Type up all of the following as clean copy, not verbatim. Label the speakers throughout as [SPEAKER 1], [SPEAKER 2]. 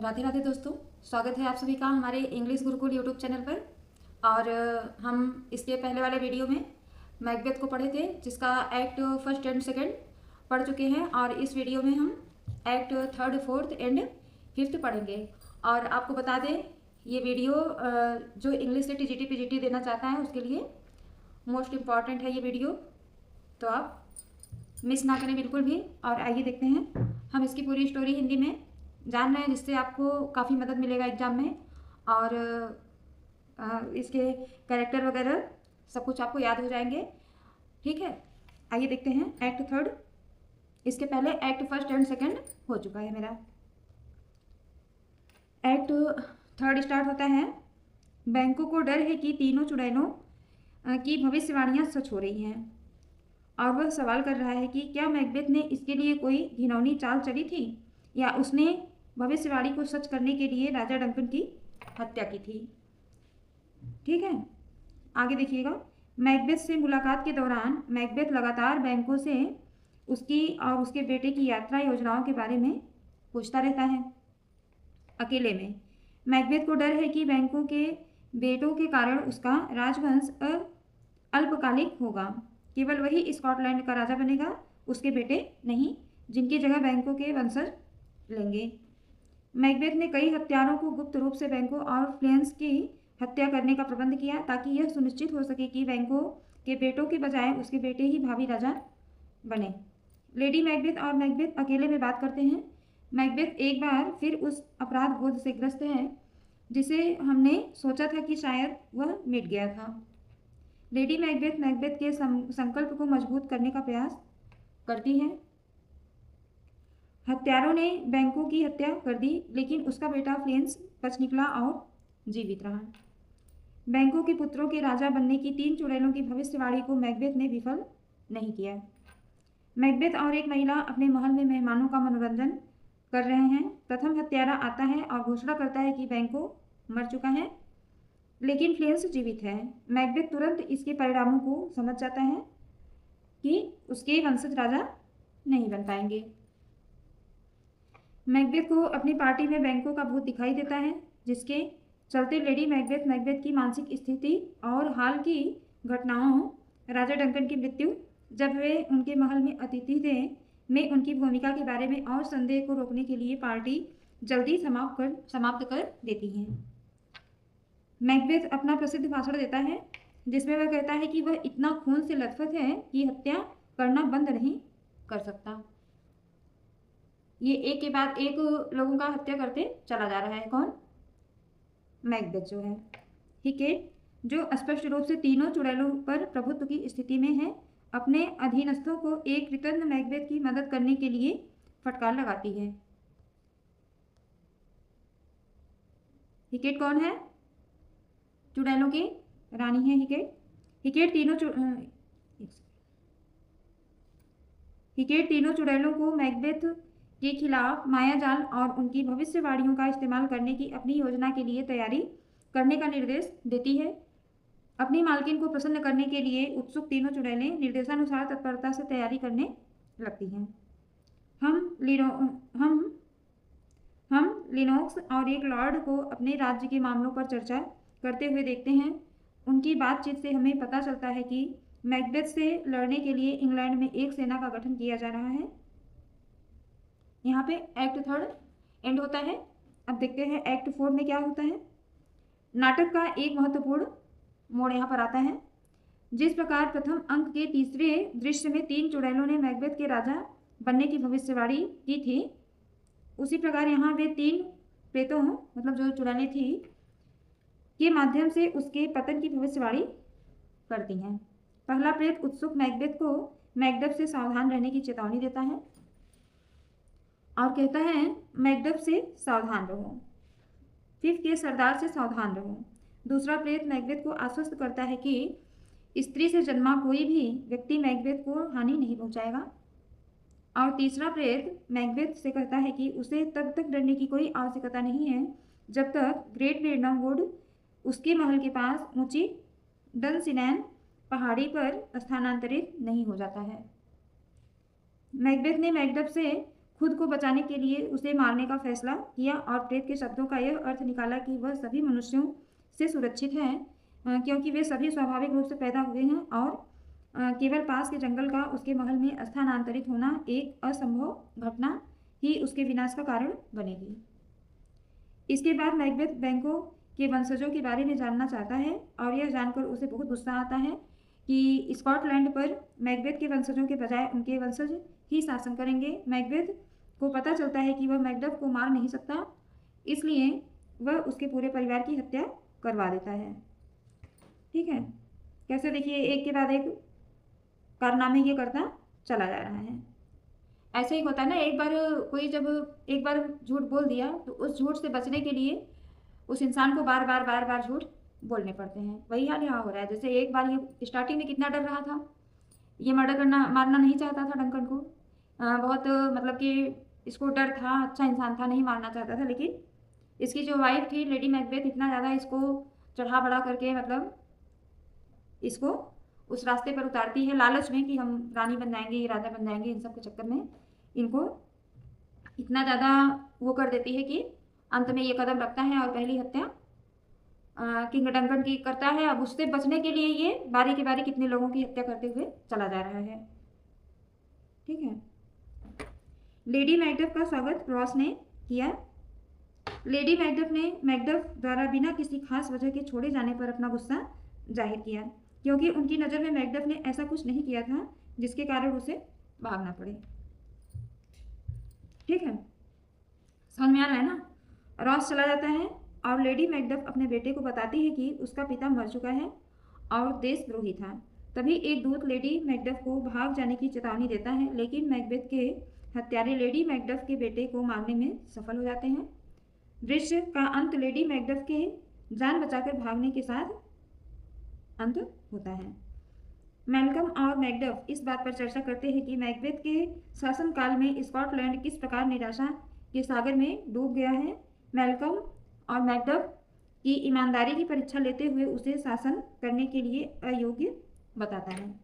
[SPEAKER 1] राधे राधे दोस्तों, स्वागत है आप सभी का हमारे इंग्लिश गुरुकुल यूट्यूब चैनल पर। और हम इसके पहले वाले वीडियो में मैकबेथ को पढ़े थे, जिसका एक्ट फर्स्ट एंड सेकंड पढ़ चुके हैं। और इस वीडियो में हम act third fourth and fifth पढ़ेंगे। और आपको बता दें, ये वीडियो जो इंग्लिश से टीजीटी पीजीटी देना चाहता है उसके लिए मोस्ट इम्पॉर्टेंट है ये वीडियो, तो आप मिस ना करें बिल्कुल भी। और आइए देखते हैं, हम इसकी पूरी स्टोरी हिंदी में जान रहे हैं, जिससे आपको काफ़ी मदद मिलेगा एग्जाम में। और इसके कैरेक्टर वगैरह सब कुछ आपको याद हो जाएंगे। ठीक है, आइए देखते हैं एक्ट थर्ड। इसके पहले एक्ट फर्स्ट एंड सेकंड हो चुका है मेरा। एक्ट थर्ड स्टार्ट होता है। बैंकों को डर है कि तीनों चुड़ैलों की भविष्यवाणियाँ सच हो रही हैं, और वह सवाल कर रहा है कि क्या मैकबेथ ने इसके लिए कोई घिनौनी चाल चली थी, या उसने भविष्यवाणी को सच करने के लिए राजा डंकन की हत्या की थी। ठीक है, आगे देखिएगा। मैकबेथ से मुलाकात के दौरान मैकबेथ लगातार बैंकों से उसकी और उसके बेटे की यात्रा योजनाओं के बारे में पूछता रहता है। अकेले में मैकबेथ को डर है कि बैंकों के बेटों के कारण उसका राजवंश अल्पकालिक होगा। केवल वही स्कॉटलैंड का राजा बनेगा, उसके बेटे नहीं, जिनकी जगह बैंकों के वंशज लेंगे। मैकबेथ ने कई हत्यारों को गुप्त रूप से बैंकों और फ्लेंस की हत्या करने का प्रबंध किया, ताकि यह सुनिश्चित हो सके कि बैंकों के बेटों के बजाय उसके बेटे ही भावी राजा बने। लेडी मैकबेथ और मैकबेथ अकेले में बात करते हैं। मैकबेथ एक बार फिर उस अपराध बोध से ग्रस्त है जिसे हमने सोचा था कि शायद वह मिट गया था। लेडी मैकबेथ मैकबेथ के संकल्प को मजबूत करने का प्रयास करती है। हत्यारों ने बैंकों की हत्या कर दी, लेकिन उसका बेटा फ्लेंस बच निकला और जीवित रहा। बैंकों के पुत्रों के राजा बनने की 3 चुड़ैलों की भविष्यवाणी को मैकबेथ ने विफल नहीं किया। मैकबेथ और एक महिला अपने महल में मेहमानों का मनोरंजन कर रहे हैं। प्रथम हत्यारा आता है और घोषणा करता है कि बैंको मर चुका है, लेकिन फ्लेंस जीवित है। मैकबेथ तुरंत इसके परिणामों को समझ जाता है कि उसके वंशज राजा नहीं बन पाएंगे। मैकबेथ को अपनी पार्टी में बैंकों का भूत दिखाई देता है, जिसके चलते लेडी मैकबेथ मैकबेथ की मानसिक स्थिति और हाल की घटनाओं, राजा डंकन की मृत्यु, जब वे उनके महल में अतिथि थे, में उनकी भूमिका के बारे में और संदेह को रोकने के लिए पार्टी जल्दी समाप्त कर देती हैं। मैकबेथ अपना प्रसिद्ध भाषण देता है, जिसमें वह कहता है कि वह इतना खून से लथपथ है कि हत्या करना बंद नहीं कर सकता। ये एक के बाद एक लोगों का हत्या करते चला जा रहा है। कौन? मैकबेथ जो है। हिकेट, जो स्पष्ट रूप से तीनों चुड़ैलों पर प्रभुत्व की स्थिति में है, अपने अधीनस्थों को एक कृतज्ञ मैकबेथ की मदद करने के लिए फटकार लगाती है। हिकेट कौन है? चुड़ैलों की रानी है हिकेट। हिकेट तीनों चुड़ैलों को मैकबेथ के खिलाफ मायाजाल और उनकी भविष्यवाणियों का इस्तेमाल करने की अपनी योजना के लिए तैयारी करने का निर्देश देती है। अपनी मालकिन को प्रसन्न करने के लिए उत्सुक तीनों चुड़ैलें निर्देशानुसार तत्परता से तैयारी करने लगती हैं। हम लिनोक्स और एक लॉर्ड को अपने राज्य के मामलों पर चर्चा करते हुए देखते हैं। उनकी बातचीत से हमें पता चलता है कि मैकबेथ से लड़ने के लिए इंग्लैंड में एक सेना का गठन किया जा रहा है। यहाँ पे एक्ट थर्ड एंड होता है। अब देखते हैं एक्ट फोर्थ में क्या होता है। नाटक का एक महत्वपूर्ण मोड़ यहाँ पर आता है। जिस प्रकार प्रथम अंक के तीसरे दृश्य में 3 चुड़ैलों ने मैकबेथ के राजा बनने की भविष्यवाणी की थी, उसी प्रकार यहाँ वे 3 प्रेतों, मतलब जो चुड़ैलें थी, के माध्यम से उसके पतन की भविष्यवाणी करती हैं। पहला प्रेत उत्सुक मैकबेथ को मैकडफ से सावधान रहने की चेतावनी देता है और कहता है, मैकडफ से सावधान रहो, फिफ्थ के सरदार से सावधान रहो। दूसरा प्रेत मैकबेथ को आश्वस्त करता है कि स्त्री से जन्मा कोई भी व्यक्ति मैकबेथ को हानि नहीं पहुंचाएगा। और तीसरा प्रेत मैकबेथ से कहता है कि उसे तब तक डरने की कोई आवश्यकता नहीं है जब तक ग्रेट वियतनाम वुड उसके महल के पास ऊंची डनसिनैन पहाड़ी पर स्थानांतरित नहीं हो जाता है। मैकबेथ ने मैकडफ से खुद को बचाने के लिए उसे मारने का फैसला किया और प्रेत के शब्दों का यह अर्थ निकाला कि वह सभी मनुष्यों से सुरक्षित है, क्योंकि वे सभी स्वाभाविक रूप से पैदा हुए हैं और केवल पास के जंगल का उसके महल में स्थानांतरित होना एक असंभव घटना ही उसके विनाश का कारण बनेगी। इसके बाद मैकबेथ बैंको के वंशजों के बारे में जानना चाहता है और यह जानकर उसे बहुत गुस्सा आता है कि स्कॉटलैंड पर मैकबेथ के वंशजों के बजाय उनके वंशज ही शासन करेंगे। मैकबेथ को पता चलता है कि वह मैकडफ को मार नहीं सकता, इसलिए वह उसके पूरे परिवार की हत्या करवा देता है। ठीक है, कैसे देखिए एक के बाद एक कारनामे ये करता चला जा रहा है। ऐसे ही होता है ना, एक बार कोई जब एक बार झूठ बोल दिया तो उस झूठ से बचने के लिए उस इंसान को बार बार झूठ बोलने पड़ते हैं। वही हाल यहाँ हो रहा है। जैसे एक बार ये स्टार्टिंग में कितना डर रहा था, ये मर्डर करना मारना नहीं चाहता था डंकन को, बहुत मतलब कि इसको डर था, अच्छा इंसान था, नहीं मारना चाहता था, लेकिन इसकी जो वाइफ थी लेडी मैकबेथ इतना ज़्यादा इसको चढ़ा बढ़ा करके मतलब इसको उस रास्ते पर उतारती है लालच में कि हम रानी बन जाएंगे, राजा बन जाएंगे। इन सब के चक्कर में इनको इतना ज़्यादा वो कर देती है कि अंत में ये कदम रखता है और पहली हत्या किंग डंकन की करता है। अब उससे बचने के लिए ये बारी के बारी कितने लोगों की हत्या करते हुए चला जा रहा है। ठीक है, लेडी मैकडफ का स्वागत रॉस ने किया। लेडी मैकडफ ने मैकडफ द्वारा बिना किसी खास वजह के छोड़े जाने पर अपना गुस्सा जाहिर किया, क्योंकि उनकी नज़र में मैकडफ ने ऐसा कुछ नहीं किया था जिसके कारण उसे भागना पड़े। ठीक है, समझ में आ रहा है ना। रॉस चला जाता है और लेडी मैकडफ अपने बेटे को बताती है कि उसका पिता मर चुका है और देशद्रोही था। तभी एक दूत लेडी मैकडफ को भाग जाने की चेतावनी देता है, लेकिन मैकबेथ के हत्यारे लेडी मैकडफ के बेटे को मारने में सफल हो जाते हैं। दृश्य का अंत लेडी मैकडफ के जान बचाकर भागने के साथ अंत होता है। मैल्कम और मैकडफ इस बात पर चर्चा करते हैं कि मैकबेथ के शासनकाल में स्कॉटलैंड किस प्रकार निराशा के सागर में डूब गया है। मैल्कम और मैकडफ की ईमानदारी की परीक्षा लेते हुए उसे शासन करने के लिए अयोग्य बताता है।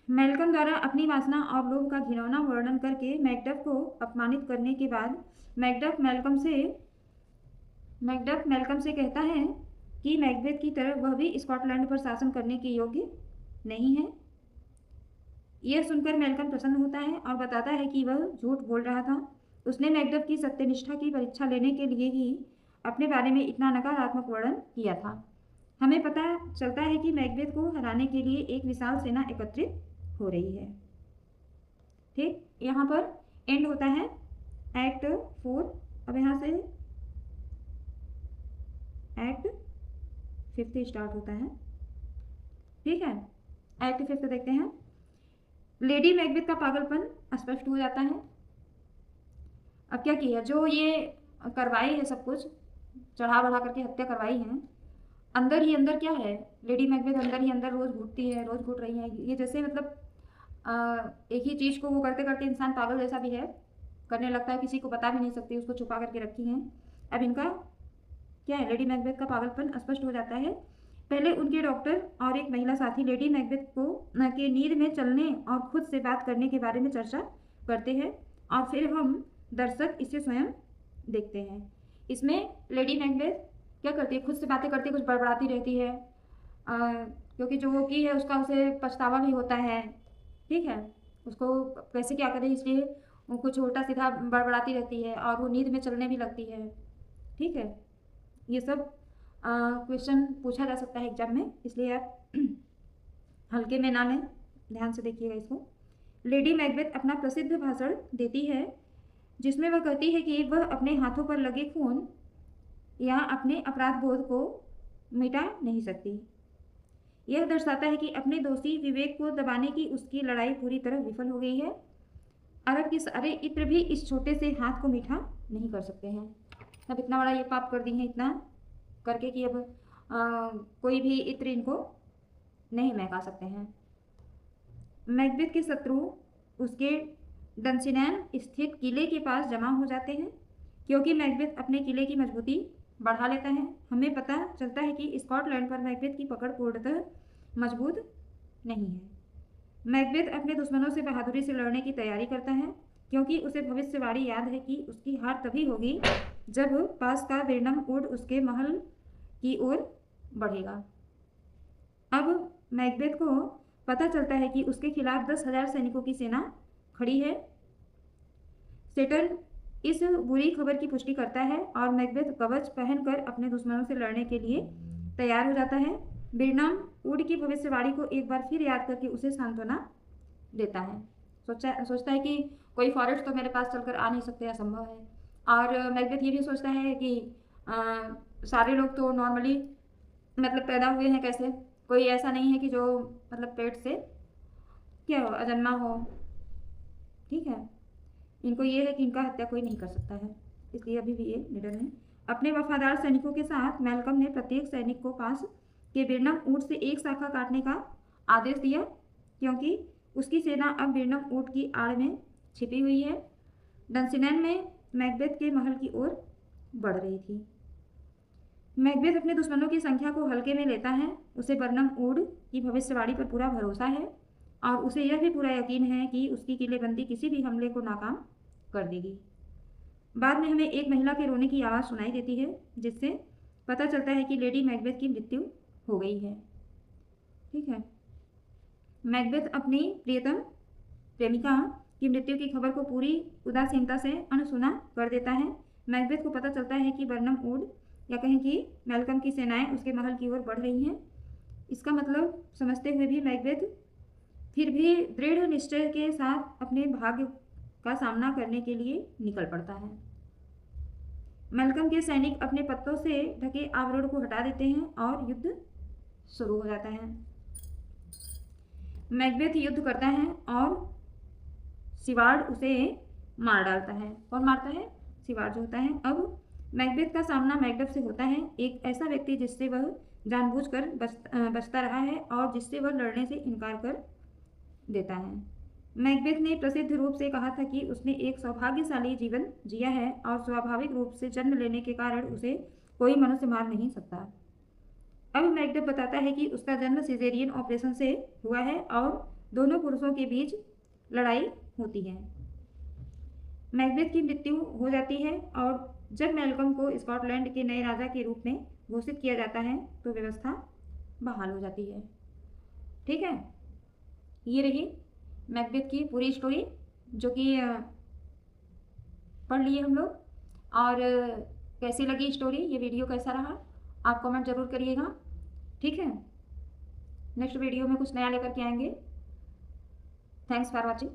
[SPEAKER 1] मैल्कम द्वारा अपनी वासना और लोभ का घिनौना वर्णन करके मैकडफ को अपमानित करने के बाद मैकडफ मैल्कम से कहता है कि मैकबेथ की तरह वह भी स्कॉटलैंड पर शासन करने के योग्य नहीं है। यह सुनकर मैल्कम प्रसन्न होता है और बताता है कि वह झूठ बोल रहा था। उसने मैकडफ की सत्यनिष्ठा की परीक्षा लेने के लिए ही अपने बारे में इतना नकारात्मक वर्णन किया था। हमें पता चलता है कि मैकबेथ को हराने के लिए एक विशाल सेना एकत्रित हो रही है। ठीक, यहाँ पर एंड होता है एक्ट 4। अब यहाँ से एक्ट 5 स्टार्ट होता है। ठीक है, एक्ट 5 देखते हैं। लेडी मैकबेथ का पागलपन स्पष्ट हो जाता है। अब क्या किया, जो ये करवाई है सब कुछ चढ़ा बढ़ा करके हत्या करवाई है, अंदर ही अंदर क्या है, लेडी मैकबेथ अंदर ही अंदर रोज़ घुटती है, रोज़ घुट रही है। ये जैसे मतलब एक ही चीज़ को वो करते करते इंसान पागल जैसा भी है करने लगता है, किसी को बता भी नहीं सकती, उसको छुपा करके रखी हैं। अब इनका क्या है, लेडी मैकबेथ का पागलपन स्पष्ट हो जाता है। पहले उनके डॉक्टर और एक महिला साथी लेडी मैकबेथ को के नींद में चलने और खुद से बात करने के बारे में चर्चा करते हैं और फिर हम दर्शक इसे स्वयं देखते हैं। इसमें लेडी मैकबेथ क्या करती है, खुद से बातें करती है, कुछ बड़बड़ाती रहती है, क्योंकि जो वो की है उसका उसे पछतावा भी होता है। ठीक है, उसको कैसे क्या करे इसलिए वो कुछ उल्टा सीधा बड़बड़ाती रहती है और वो नींद में चलने भी लगती है। ठीक है, ये सब क्वेश्चन पूछा जा सकता है एग्जाम में, इसलिए आप हल्के में ना लें, ध्यान से देखिएगा इसको। लेडी मैकबेथ अपना प्रसिद्ध भाषण देती है जिसमें वह कहती है कि वह अपने हाथों पर लगे खून या अपने अपराध बोध को मिटा नहीं सकती। यह दर्शाता है कि अपने दोषी विवेक को दबाने की उसकी लड़ाई पूरी तरह विफल हो गई है। अरब के सारे इत्र भी इस छोटे से हाथ को मीठा नहीं कर सकते हैं। अब इतना बड़ा ये पाप कर दी है इतना करके कि अब कोई भी इत्र इनको नहीं महका सकते हैं। मैकबेथ के शत्रु उसके डंसिनैन स्थित किले के पास जमा हो जाते हैं, क्योंकि मैकबेथ अपने किले की मजबूती बढ़ा लेता है। हमें पता चलता है कि स्कॉटलैंड पर मैकबेथ की पकड़ पूर्णतः मजबूत नहीं है। मैकबेथ अपने दुश्मनों से बहादुरी से लड़ने की तैयारी करता है, क्योंकि उसे भविष्यवाणी याद है कि उसकी हार तभी होगी जब पास का बिर्नम वुड उसके महल की ओर बढ़ेगा। अब मैकबेथ को पता चलता है कि उसके खिलाफ 10,000 सैनिकों की सेना खड़ी है। सेटन इस बुरी खबर की पुष्टि करता है और मैकबेथ कवच पहनकर अपने दुश्मनों से लड़ने के लिए तैयार हो जाता है। बिरनाम वुड की भविष्यवाणी को एक बार फिर याद करके उसे सांत्वना देता है। सोचता है कि कोई फॉरेस्ट तो मेरे पास चलकर आ नहीं सकते, असंभव है। और मैकबेथ ये भी सोचता है कि सारे लोग तो नॉर्मली मतलब पैदा हुए हैं, कैसे कोई ऐसा नहीं है कि जो मतलब पेट से क्या हो, अजन्मा हो। ठीक है, इनको ये है कि इनका हत्या कोई नहीं कर सकता है, इसलिए अभी भी ये निडर हैं। अपने वफादार सैनिकों के साथ मैल्कम ने प्रत्येक सैनिक को पास के बिरनम ऊँट से एक शाखा काटने का आदेश दिया, क्योंकि उसकी सेना अब बिरनम ऊँट की आड़ में छिपी हुई है। डंसिनैन में मैकबेथ के महल की ओर बढ़ रही थी। मैकबेथ अपने दुश्मनों की संख्या को हल्के में लेता है। उसे बर्नम वुड की भविष्यवाणी पर पूरा भरोसा है और उसे यह भी पूरा यकीन है कि उसकी किलेबंदी किसी भी हमले को नाकाम कर देगी। बाद में हमें एक महिला के रोने की आवाज़ सुनाई देती है, जिससे पता चलता है कि लेडी मैकबेथ की मृत्यु हो गई है। ठीक है, मैकबेथ अपनी प्रियतम प्रेमिका की मृत्यु की खबर को पूरी उदासीनता से अनसुना कर देता है। मैकबेथ को पता चलता है कि बर्नम वुड या कहें कि मैल्कम की सेनाएं उसके महल की ओर बढ़ रही हैं। इसका मतलब समझते हुए भी मैकबेथ फिर भी दृढ़ निश्चय के साथ अपने भाग्य का सामना करने के लिए निकल पड़ता है। मैल्कम के सैनिक अपने पत्तों से ढके आवरण को हटा देते हैं और युद्ध शुरू हो जाता है। मैकबेथ युद्ध करता है और सिवार्ड उसे मार डालता है। कौन मारता है? सिवार्ड जो होता है। अब मैकबेथ का सामना मैकडफ से होता है, एक ऐसा व्यक्ति जिससे वह जानबूझकर बचता रहा है और जिससे वह लड़ने से इनकार कर देता है। मैकबेथ ने प्रसिद्ध रूप से कहा था कि उसने एक सौभाग्यशाली जीवन जिया है और स्वाभाविक रूप से जन्म लेने के कारण उसे कोई मनुष्य मार नहीं सकता। अब मैकबेथ बताता है कि उसका जन्म सिजेरियन ऑपरेशन से हुआ है और दोनों पुरुषों के बीच लड़ाई होती है। मैकबेथ की मृत्यु हो जाती है और जब मैल्कम को स्कॉटलैंड के नए राजा के रूप में घोषित किया जाता है तो व्यवस्था बहाल हो जाती है। ठीक है, ये रही मैकबेथ की पूरी स्टोरी, जो कि पढ़ लिए हम लोग। और कैसी लगी स्टोरी, ये वीडियो कैसा रहा, आप कमेंट ज़रूर करिएगा। ठीक है, नेक्स्ट वीडियो में कुछ नया लेकर के आएंगे। Thanks for watching.